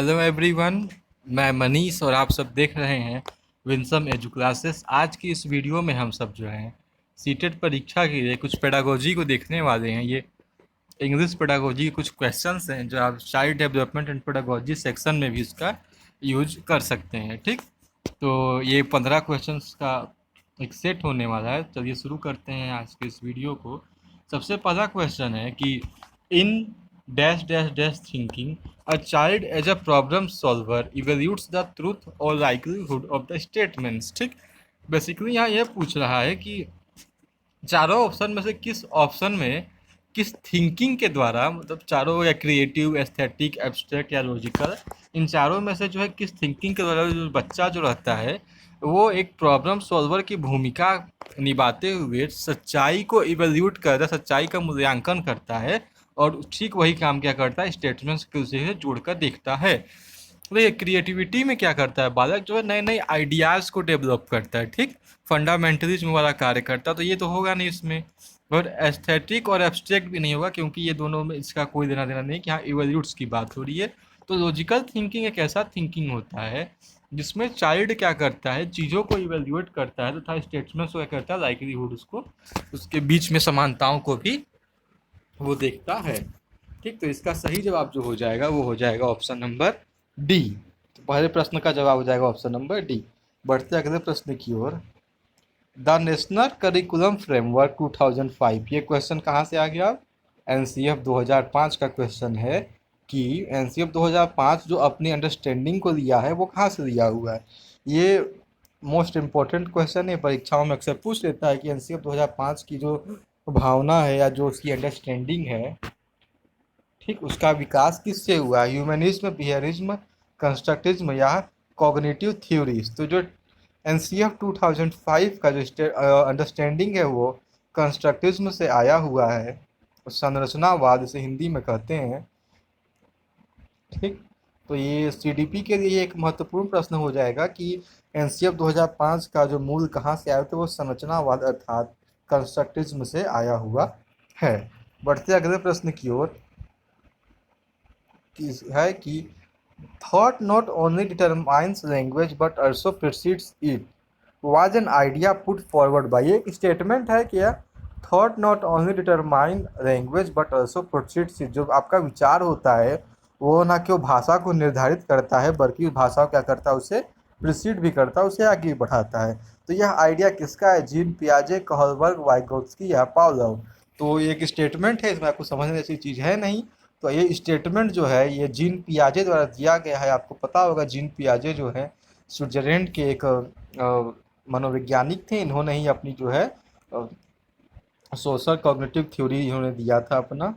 Hello everyone. मैं मनीष और आप सब देख रहे हैं विंसम एजू क्लासेस। आज की इस वीडियो में हम सब जो हैं सीटेट परीक्षा के लिए कुछ पेडागोजी को देखने वाले हैं। ये इंग्लिश पेडागोजी के कुछ क्वेश्चंस हैं जो आप child development and pedagogy section में भी इसका यूज कर सकते हैं। ठीक, तो ये 15 क्वेश्चंस का एक सेट होने वाला है। चलिए शुरू करते हैं आज के इस वीडियो को। सबसे पहला क्वेश्चन है कि in dash dash dash thinking a child as a problem solver evaluates the truth और लाइकलीहुड ऑफ द स्टेटमेंट्स। ठीक, बेसिकली यहाँ यह पूछ रहा है कि चारों ऑप्शन में से किस ऑप्शन में किस थिंकिंग के द्वारा, मतलब चारों, या क्रिएटिव, एस्थेटिक, एब्स्ट्रैक्ट या लॉजिकल, इन चारों में से जो है किस थिंकिंग के द्वारा जो बच्चा जो रहता है वो एक प्रॉब्लम सॉल्वर की भूमिका निभाते हुए सच्चाई को इवेल्यूट करता है, सच्चाई का मूल्यांकन करता है और ठीक वही काम क्या करता है, स्टेटमेंट्स के उसे जोड़कर देखता है। तो ये क्रिएटिविटी में क्या करता है, बालक जो है नए नए आइडियाज़ को डेवलप करता है। ठीक, फंडामेंटलिज्म वाला कार्य करता है, तो ये तो होगा नहीं इसमें। और एस्थेटिक और एब्स्ट्रैक्ट भी नहीं होगा क्योंकि ये दोनों में इसका कोई लेना देना नहीं कि यहाँ इवोल्यूट्स की बात हो रही है। तो लॉजिकल थिंकिंग एक ऐसा थिंकिंग होता है जिसमें चाइल्ड क्या करता है, चीज़ों को इवेल्यूएट करता है तथा स्टेटमेंट्स को क्या करता है, लाइकलीहुड, उसको उसके बीच में समानताओं को भी वो देखता है। ठीक, तो इसका सही जवाब जो हो जाएगा वो हो जाएगा ऑप्शन नंबर डी। तो पहले प्रश्न का जवाब हो जाएगा ऑप्शन नंबर डी। बढ़ते अगले प्रश्न की ओर। द नेशनल करिकुलम फ्रेमवर्क 2005, ये क्वेश्चन कहाँ से आ गया? एनसीएफ 2005 का क्वेश्चन है कि एनसीएफ 2005 जो अपनी अंडरस्टैंडिंग को लिया है वो कहाँ से लिया हुआ है। ये मोस्ट इम्पोर्टेंट क्वेश्चन है, परीक्षाओं में अक्सर पूछ लेता है कि एनसीएफ 2005 की जो भावना है या जो उसकी अंडरस्टैंडिंग है, ठीक, उसका विकास किससे हुआ? ह्यूमनिज्म, बिहेवियरिज्म, कंस्ट्रक्टिज्म या कॉग्निटिव थ्योरीज। तो जो एनसीएफ 2005 का जो अंडरस्टैंडिंग है वो कंस्ट्रक्टिज्म से आया हुआ है, संरचनावाद इसे हिंदी में कहते हैं। ठीक, तो ये सीडीपी के लिए एक महत्वपूर्ण प्रश्न हो जाएगा कि एनसीएफ 2005 का जो मूल कहाँ से आया, तो वो संरचनावाद अर्थात कंस्ट्रक्टिज्म से आया हुआ है। बढ़ते अगले प्रश्न की ओर है कि thought not only determines language but also precedes it was an idea put forward by, एक स्टेटमेंट है क्या? Thought not only determine language but also precedes it, जो आपका विचार होता है वो ना केवल भाषा को निर्धारित करता है बल्कि उस भाषा को क्या करता है, उसे प्रिसीड भी करता है, उसे आगे बढ़ाता है। तो यह आइडिया किसका है? जीन पियाजे, कहलबर्ग, वाइगोत्स्की या पावलोव। तो ये एक स्टेटमेंट है, इसमें आपको समझने जैसी चीज़ है नहीं। तो ये स्टेटमेंट जो है ये जीन पियाजे द्वारा दिया गया है। आपको पता होगा जीन पियाजे जो है स्विट्जरलैंड के एक मनोवैज्ञानिक थे। इन्होंने ही अपनी जो है सोशल कॉग्निटिव थ्योरी इन्होंने दिया था अपना।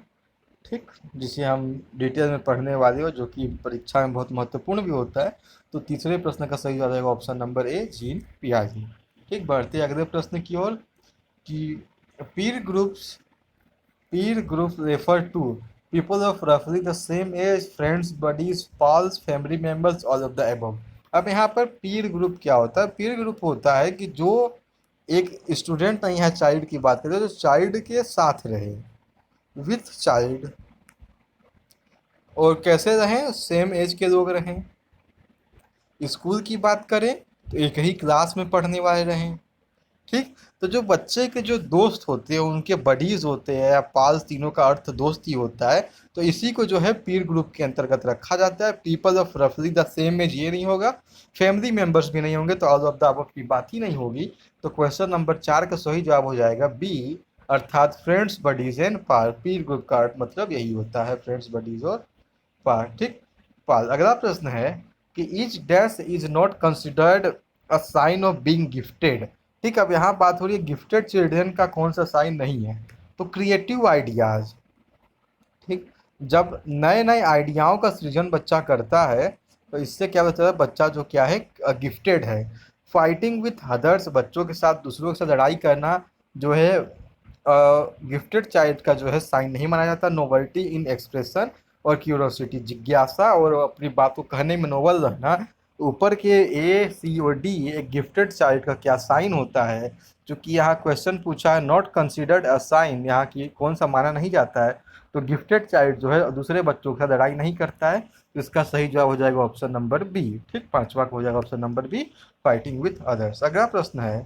ठीक, जिसे हम डिटेल में पढ़ने वाले हो, जो कि परीक्षा में बहुत महत्वपूर्ण भी होता है। तो तीसरे प्रश्न का सही हो जाएगा ऑप्शन नंबर ए, जीन पियाजे। ठीक, बढ़ते अगले प्रश्न की ओर कि पीर groups Peer groups refer to people of roughly the same age, friends, buddies, pals, family members, all of the above। अब यहाँ पर पीर ग्रुप क्या होता है? पीर ग्रुप होता है कि जो एक स्टूडेंट नहीं है, चाइल्ड की बात करें, जो चाइल्ड के साथ रहे, विथ चाइल्ड, और कैसे रहें? सेम एज के लोग रहें। स्कूल की बात करें तो एक ही क्लास में पढ़ने वाले रहें। ठीक, तो जो बच्चे के जो दोस्त होते हैं उनके बडीज होते हैं या पाल्स, तीनों का अर्थ दोस्त ही होता है। तो इसी को जो है पीर ग्रुप के अंतर्गत रखा जाता है। पीपल ऑफ रफली द सेम एज ये नहीं होगा, फैमिली मेंबर्स भी नहीं होंगे, तो ऑल ऑफ द अबव की बात ही नहीं होगी। तो क्वेश्चन नंबर 4 का सही जवाब हो जाएगा बी, अर्थात friends, buddies and par. Pir group का अर्थ मतलब यही होता है, फ्रेंड्स, बडीज और पार। ठीक, पाल। अगला प्रश्न है कि which dash is not considered a sign of being gifted. ठीक, अब यहाँ बात हो रही है गिफ्टेड चिल्ड्रन का कौन सा साइन नहीं है, तो क्रिएटिव आइडियाज। ठीक, जब नए नए आइडियाओं का सृजन बच्चा करता है तो इससे क्या होता है, बच्चा जो क्या है, गिफ्टेड है। फाइटिंग विथ अदर्स, बच्चों के साथ, दूसरों के साथ लड़ाई करना जो है गिफ्टेड चाइल्ड का जो है साइन नहीं माना जाता। नोवेल्टी इन एक्सप्रेशन और क्यूरोसिटी, जिज्ञासा और अपनी बात को कहने में नोवल रहना, ऊपर के ए, सी और डी एक गिफ्टेड चाइल्ड का क्या साइन होता है। चूँकि यहाँ क्वेश्चन पूछा है नॉट कंसिडर्ड अ साइन, यहाँ की कौन सा माना नहीं जाता है, तो गिफ्टेड चाइल्ड जो है दूसरे बच्चों के साथ लड़ाई नहीं करता है। तो इसका सही जवाब हो जाएगा ऑप्शन नंबर बी। ठीक, पांचवा हो जाएगा option number B, fighting with others. अगला प्रश्न है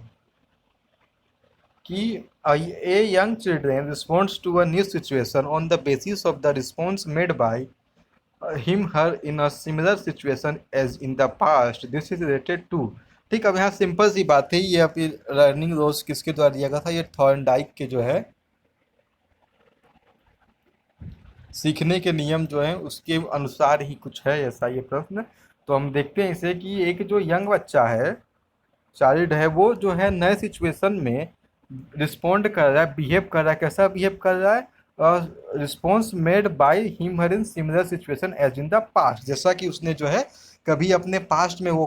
कि a young children responds to a new situation on the basis of the response made by him her in a similar situation as in the past, this is related to. ठीक, अब यहाँ simple सी बात है, ये अभी learning loss किसके द्वारा दिया गया था, ये थॉर्नडाइक के जो है सीखने के नियम जो है उसके अनुसार ही कुछ है ऐसा ये प्रश्न। तो हम देखते हैं इसे कि एक जो यंग बच्चा है, चाइल्ड है, वो जो है नए सिचुएशन में रिस्पॉन्ड कर रहा है, बिहेव कर रहा है। कैसा बिहेव कर रहा है? Response made by him her in similar situation as in the past, जैसा कि उसने जो है कभी अपने पास्ट में वो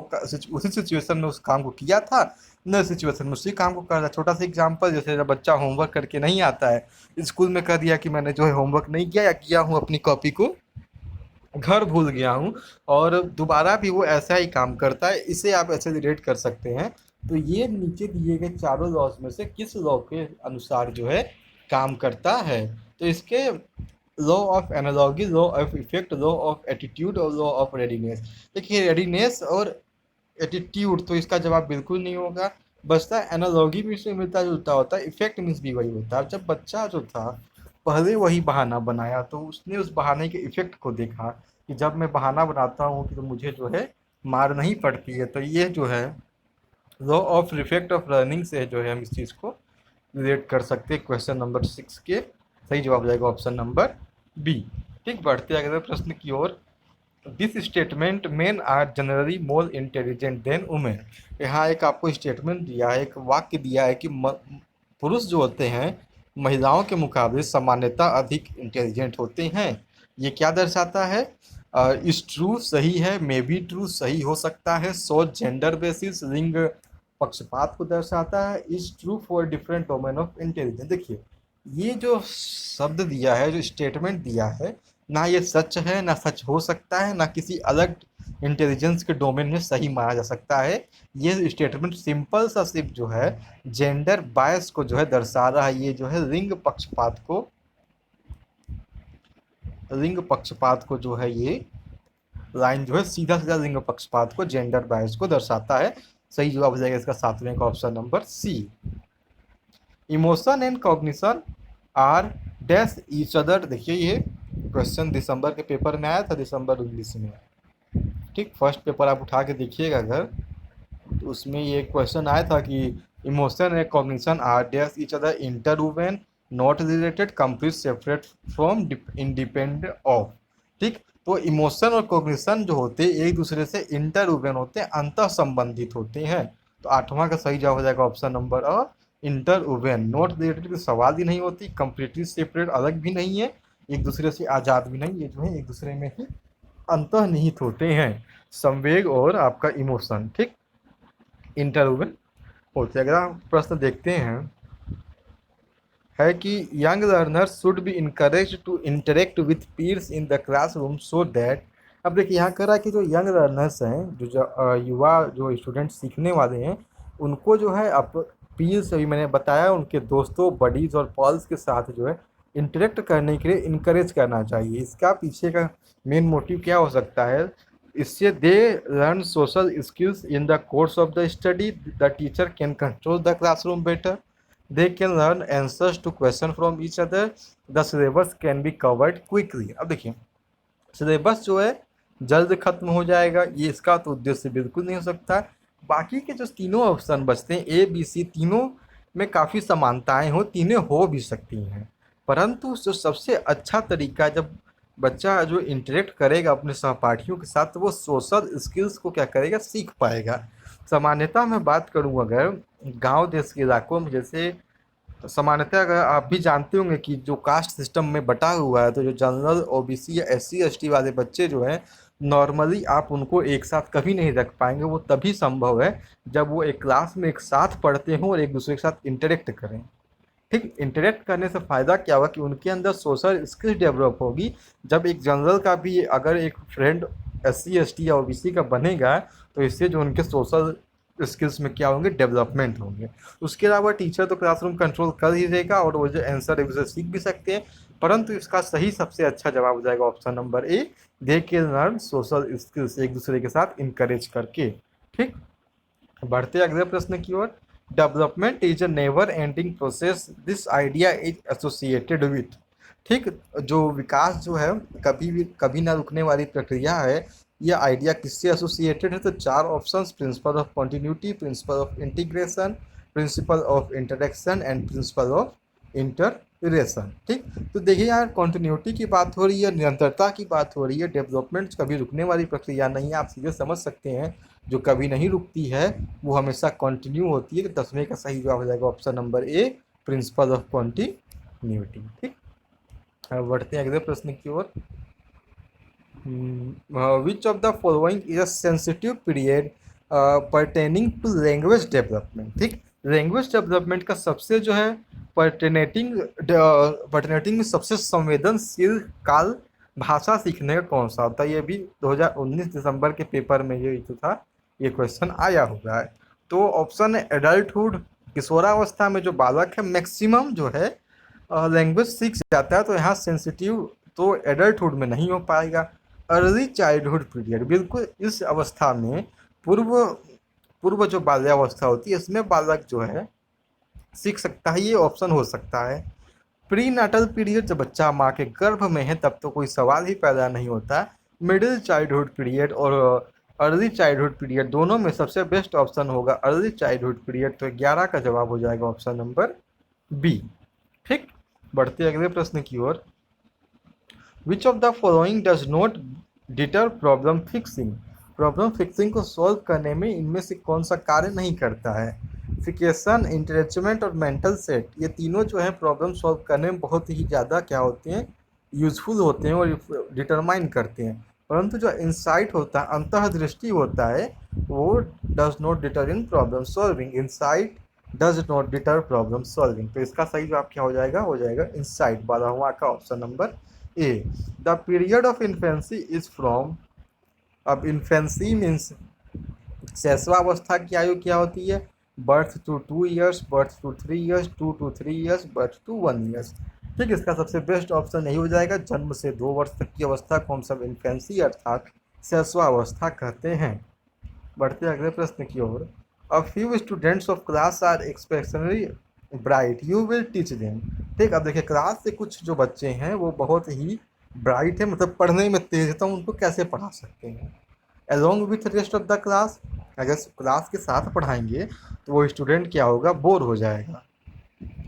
उसी सिचुएशन में उस काम को किया था, नए सिचुएशन में उसी काम को कर रहा है। छोटा सा एग्जांपल, जैसे जब बच्चा होमवर्क करके नहीं आता है, स्कूल में कह दिया कि मैंने जो है होमवर्क नहीं किया या किया हूँ अपनी कॉपी को घर भूल गया हूँ, और दोबारा भी वो ऐसा ही काम करता है, इसे आप ऐसे रिलेट कर सकते हैं। तो ये नीचे दिए गए चारों लॉज में से किस लॉ के अनुसार जो है काम करता है? तो इसके law of analogy, law of effect, law of attitude और लॉ ऑफ रेडीनेस। देखिए रेडीनेस और एटीट्यूड तो इसका जवाब बिल्कुल नहीं होगा, बचता एनालॉगी भी इसमें मिलता जुलता होता है, इफेक्ट मीन्स भी वही होता है। जब बच्चा जो था पहले वही बहाना बनाया तो उसने उस बहाने के इफेक्ट को देखा कि जब मैं बहाना बनाता हूँ कि तो मुझे जो है मार नहीं पड़ती है। तो ये जो है law of effect of learning से जो है हम इस चीज़ को रिलेट कर सकते हैं। क्वेश्चन नंबर 6 के सही जवाब हो जाएगा ऑप्शन नंबर बी। ठीक, बढ़ते अगले प्रश्न की ओर। This statement men are generally more intelligent than women. यहाँ एक आपको स्टेटमेंट दिया है, एक वाक्य दिया है कि पुरुष जो होते हैं महिलाओं के मुकाबले सामान्यतः अधिक इंटेलिजेंट होते हैं। ये क्या दर्शाता है? इस ट्रू सही है, मे बी ट्रू सही हो सकता है, सो जेंडर बेसिस लिंग पक्षपात को दर्शाता है, is true for different domain of intelligence. देखिए ये जो शब्द दिया है, जो स्टेटमेंट दिया है, ना ये सच है, ना सच हो सकता है, ना किसी अलग इंटेलिजेंस के डोमेन में सही माना जा सकता है। ये स्टेटमेंट सिंपल सा सिर्फ जो है जेंडर बायस को जो है दर्शा रहा है। ये जो है लिंग पक्षपात को जो है ये लाइन जो है सीधा सीधा लिंग पक्षपात को, जेंडर बायस को दर्शाता है। सही जवाब हो जाएगा इसका सातवें का option number C. Emotion and cognition are dash each other. देखिए ये क्वेश्चन दिसंबर के पेपर में आया था, दिसंबर 19 में। ठीक, फर्स्ट पेपर आप उठा के देखिएगा अगर, तो उसमें ये क्वेश्चन आया था कि emotion and cognition are dash each other interwoven not related complete separate from independent of. ठीक, तो इमोशन और कॉग्निशन जो होते हैं एक दूसरे से इंटरवूवेन होते हैं, अंतः संबंधित होते हैं। तो आठवां का सही जवाब हो जाएगा option number A, interwoven. Not related की सवाल ही नहीं होती, कंप्लीटली सेपरेट अलग भी नहीं है, एक दूसरे से आज़ाद भी नहीं, ये जो है एक दूसरे में ही अंतर्निहित होते हैं, संवेग और आपका इमोशन। ठीक, इंटरवूवेन होते हैं। अगर आप प्रश्न देखते हैं है कि young learners should be encourage to interact with peers in the classroom so that. अब देखिए यहाँ कह रहा है कि जो यंग लर्नर्स हैं, जो युवा जो स्टूडेंट सीखने वाले हैं, उनको जो है अब पीयर्स अभी मैंने बताया उनके दोस्तों, बडीज़ और पॉल्स के साथ जो है इंटरेक्ट करने के लिए इनकरेज करना चाहिए। इसका पीछे का मेन मोटिव क्या हो सकता है? इससे they learn social skills in the course of the study, the teacher can control the classroom better, they can learn answers to question from each other, the syllabus can be covered quickly। अब देखिए syllabus जो है जल्द खत्म हो जाएगा, ये इसका तो उद्देश्य बिल्कुल नहीं हो सकता। बाकी के जो तीनों ऑप्शन बचते हैं ए बी सी, तीनों में काफ़ी समानताएं हो, तीनों हो भी सकती हैं, परंतु जो सबसे अच्छा तरीका जब बच्चा जो इंटरेक्ट करेगा अपने सहपाठियों के साथ, तो वो सोशल स्किल्स को क्या करेगा, सीख पाएगा। सामान्यतः मैं बात करूँ अगर गांव देश के इलाकों में, जैसे सामान्यतः अगर आप भी जानते होंगे कि जो कास्ट सिस्टम में बटा हुआ है, तो जो जनरल ओबीसी या एससी एसटी वाले बच्चे जो हैं, नॉर्मली आप उनको एक साथ कभी नहीं रख पाएंगे। वो तभी संभव है जब वो एक क्लास में एक साथ पढ़ते हों और एक दूसरे के साथ इंटरेक्ट करें। ठीक, इंटरेक्ट करने से फ़ायदा क्या होगा कि उनके अंदर सोशल स्किल्स डेवलप होगी। जब एक जनरल का भी अगर एक फ्रेंड एससी एसटी या ओबीसी का बनेगा, तो इससे जो उनके सोशल स्किल्स में क्या होंगे, डेवलपमेंट होंगे। उसके अलावा टीचर तो क्लासरूम कंट्रोल कर ही देगा और वो जो आंसर है उसे सीख भी सकते हैं, परंतु इसका सही सबसे अच्छा जवाब हो जाएगा option number A, they can learn social skills, एक दूसरे के साथ इंकरेज करके। ठीक, बढ़ते अगले प्रश्न की ओर। Development is a never ending process, this idea is associated with. ठीक, जो विकास जो है कभी ना रुकने वाली प्रक्रिया है, यह आइडिया किससे एसोसिएटेड है? तो चार options, principle of continuity, principle of integration, principle of interaction and principle of interrelation. ठीक, तो देखिए यार, कॉन्टिन्यूटी की बात हो रही है, निरंतरता की बात हो रही है, डेवलपमेंट कभी रुकने वाली प्रक्रिया नहीं है, आप सीधे समझ सकते हैं जो कभी नहीं रुकती है वो हमेशा कंटिन्यू होती है। तो 10वें का सही जवाब हो जाएगा option number A, principle of continuity. ठीक, अब बढ़ते हैं अगले प्रश्न की ओर। Which of the following is a sensitive period pertaining to language development. ठीक, लैंग्वेज डेवलपमेंट का सबसे जो है पर्टेनेटिंग में सबसे संवेदनशील काल भाषा सीखने का कौन सा होता है? ये भी 2019 दिसंबर के पेपर में ये जो था ये क्वेश्चन आया हुआ है। तो ऑप्शन है एडल्टहुड, किशोरावस्था में जो बालक है मैक्सिमम जो है लैंग्वेज सीख जाता है, तो यहाँ सेंसिटिव तो एडल्टहुड में नहीं हो पाएगा। अर्ली चाइल्डहुड पीरियड, बिल्कुल इस अवस्था में पूर्व पूर्व जो बाल्यावस्था होती है इसमें बालक जो है सीख सकता है, ये ऑप्शन हो सकता है। प्री नाटल पीरियड, जब बच्चा माँ के गर्भ में है तब तो कोई सवाल ही पैदा नहीं होता। मिडिल चाइल्डहुड पीरियड और अर्ली चाइल्डहुड पीरियड, दोनों में सबसे बेस्ट ऑप्शन होगा अर्ली चाइल्डहुड पीरियड, तो 11 का जवाब हो जाएगा ऑप्शन नंबर बी। ठीक, बढ़ते अगले प्रश्न की ओर। Which of the following does not deter problem fixing, problem fixing को सॉल्व करने में इनमें से कौन सा कार्य नहीं करता है? फिकेशन, इंटरेचमेंट और मेंटल सेट, ये तीनों जो है प्रॉब्लम सॉल्व करने में बहुत ही ज़्यादा क्या होते हैं, यूजफुल होते हैं और डिटरमाइन करते हैं, परंतु जो इंसाइट होता है, अंतर्दृष्टि होता है, वो does not deter in problem solving. Insight does not deter problem solving, तो इसका सही जवाब क्या हो जाएगा? हो जाएगा इंसाइट, 12वां का option number A. The period of infancy is from, अब इन्फेंसी मीन्स शैशवावस्था की आयु क्या होती है? Birth to 2 years, birth to 3 years, 2 to 3 years, birth to 1 years. ठीक, इसका सबसे बेस्ट ऑप्शन यही हो जाएगा, जन्म से 2 वर्ष तक की अवस्था को हम सब इन्फेंसी अर्थात शैशवावस्था कहते हैं। बढ़ते अगले प्रश्न की ओर। A few students of class are exceptionally bright, you will teach them. ठीक, अब देखिए क्लास से कुछ जो बच्चे हैं वो बहुत ही ब्राइट है, मतलब पढ़ने में तेज है, तो उनको कैसे पढ़ा सकते हैं? Along with rest of the class, अगर क्लास के साथ पढ़ाएंगे तो वो स्टूडेंट क्या होगा, बोर हो जाएगा,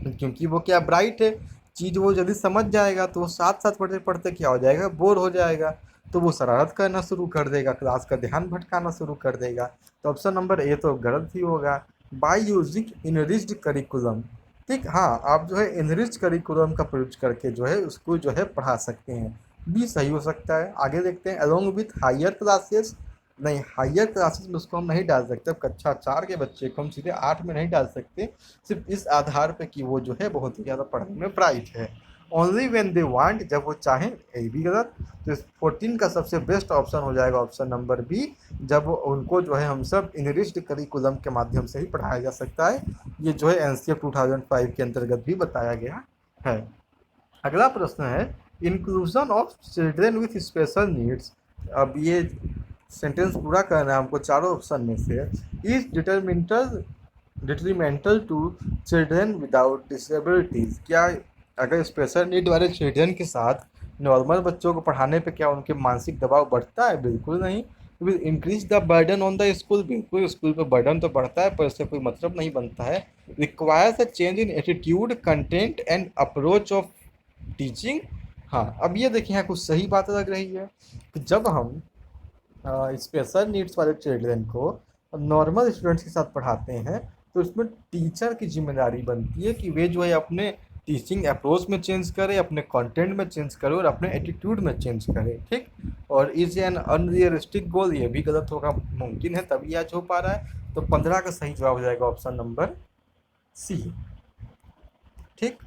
क्योंकि वो क्या ब्राइट है, चीज़ वो जल्दी समझ जाएगा, तो वो साथ साथ पढ़ते पढ़ते क्या हो जाएगा, बोर हो जाएगा, तो वो शरारत करना शुरू कर देगा, क्लास का ध्यान भटकाना शुरू कर देगा। तो ऑप्शन नंबर ए तो गलत ही होगा। बाय यूजिंग इनरिच्ड करिकुलम, ठीक, हाँ, आप जो है इनरिच करिकुलम का प्रयोग करके जो है उसको जो है पढ़ा सकते हैं, बी सही हो सकता है। आगे देखते हैं, अलोंग विथ हायर क्लासेस, नहीं, हायर क्लासेस में उसको हम नहीं डाल सकते, अब कक्षा 4 के बच्चे को हम सीधे 8 में नहीं डाल सकते, सिर्फ इस आधार पे कि वो जो है बहुत ही ज़्यादा पढ़ने में ब्राइट है। ओनली व्हेन दे वांट, जब वो चाहें, ये भी गलत। तो इस 14 का सबसे बेस्ट ऑप्शन हो जाएगा ऑप्शन नंबर बी, जब उनको जो है हम सब इनरिच्ड करिकुलम के माध्यम से ही पढ़ाया जा सकता है। ये जो है एनसीएफ 2005 के अंतर्गत भी बताया गया है। अगला प्रश्न है, inclusion of children with special needs, अब ये सेंटेंस पूरा करना है हमको चारों ऑप्शन में से। Is detrimental to children without disabilities, क्या अगर स्पेशल नीड वाले चिल्ड्रन के साथ नॉर्मल बच्चों को पढ़ाने पे क्या उनके मानसिक दबाव बढ़ता है? बिल्कुल नहीं। Will increase the burden on the school, बिल्कुल स्कूल पे बर्डन तो बढ़ता है पर इससे कोई मतलब नहीं बनता है। Requires a change in attitude, content and approach of teaching, हाँ, अब ये देखिए यहाँ कुछ सही बात लग रही है कि जब हम स्पेशल नीड्स वाले चिल्ड्रन को नॉर्मल स्टूडेंट्स के साथ पढ़ाते हैं तो इसमें टीचर की जिम्मेदारी बनती है कि वे जो है अपने टीचिंग अप्रोच में चेंज करे, अपने कंटेंट में चेंज करे और अपने एटीट्यूड में चेंज करे। ठीक, और इज एन अनरियलिस्टिक गोल, ये भी गलत होगा, मुमकिन है तभी आज हो पा रहा है। तो 15 का सही जवाब हो जाएगा ऑप्शन नंबर सी। ठीक,